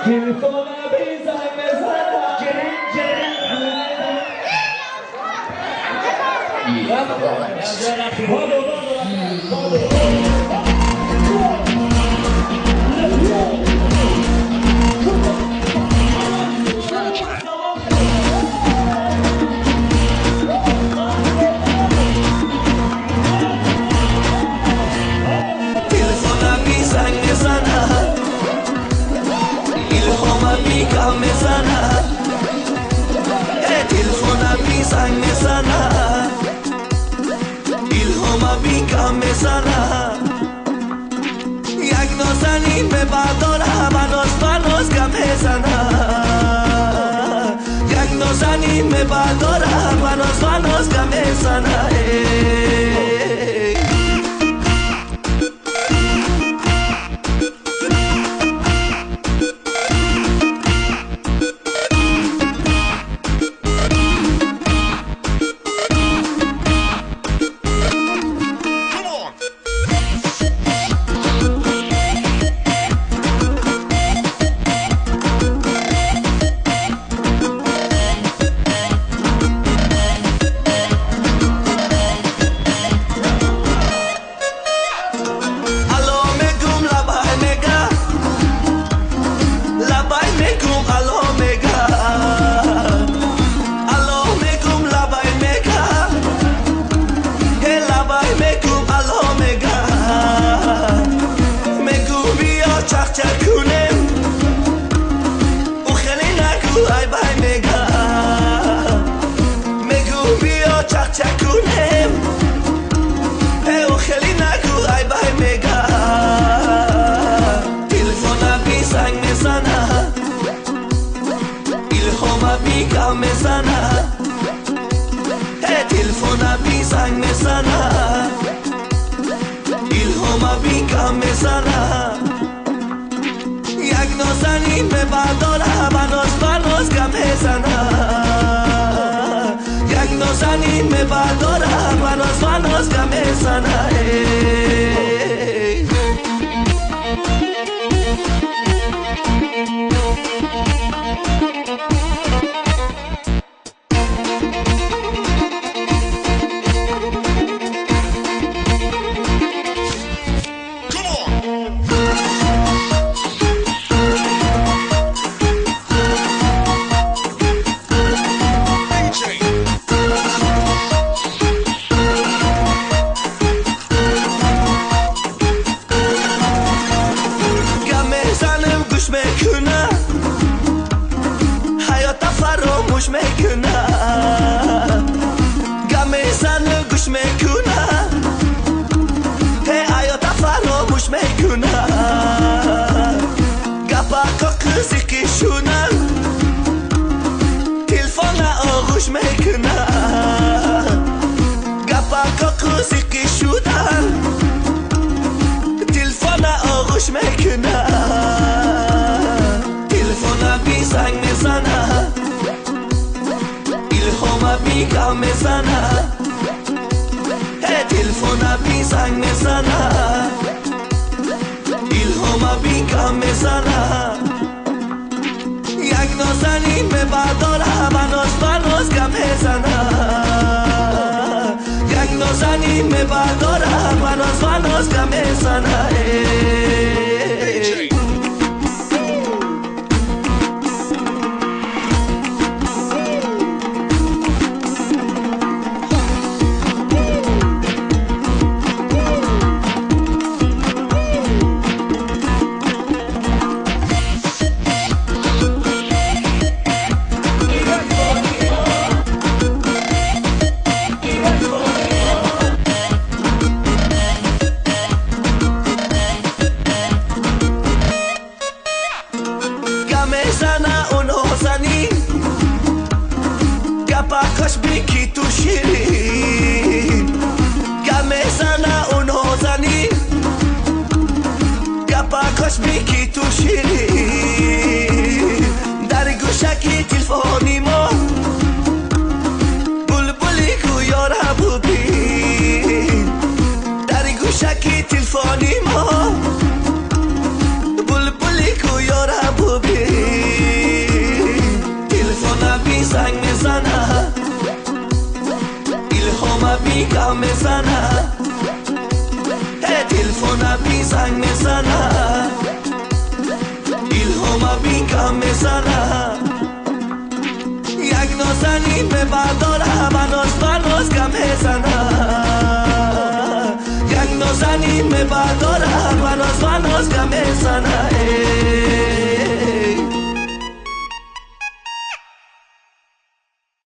تلفن بیزنگ بزنم یک نازنین به بردارم هنوز گم بزنم یک نازنین به بردارم هنوز گم بزنم تلفن بی زنگ میزنم ایلهام بی کم میزنم یک نازنین به بردارم هنوز گم بزنم یک نازنین به بردارم هنوز گم بزنم فراموش میکنم گم میزنم گوش میکنم حیات فراموش میکنم گپاکا کسی که شونم تلفن آغوش میکنم گپاکا کسی که شونم تلفن آغوش میکنم تلفن بی زنگ میزنم ایلهام بی کم میزنم تلفن بی زنگ میزنم ایلهام بی کم میزنم یک نازنین به بردارم هنوز گم بزنم یک نازنین به بردارم هنوز گم بزنم گپاکاش بیکی تو شیرین گم میزنه اون نازنین گپاکاش بیکی تو شیرین در گوشکی تلفنی ما بلبلی کو یار ببین در گوشکی تلفنی ما بلبلی کو بیگم میزنه تلفن بی زنگ میزنه الهام بیگم میزنه یک نازنین به برداره بناز گم میزنه یک نازنین به برداره بناز گم میزنه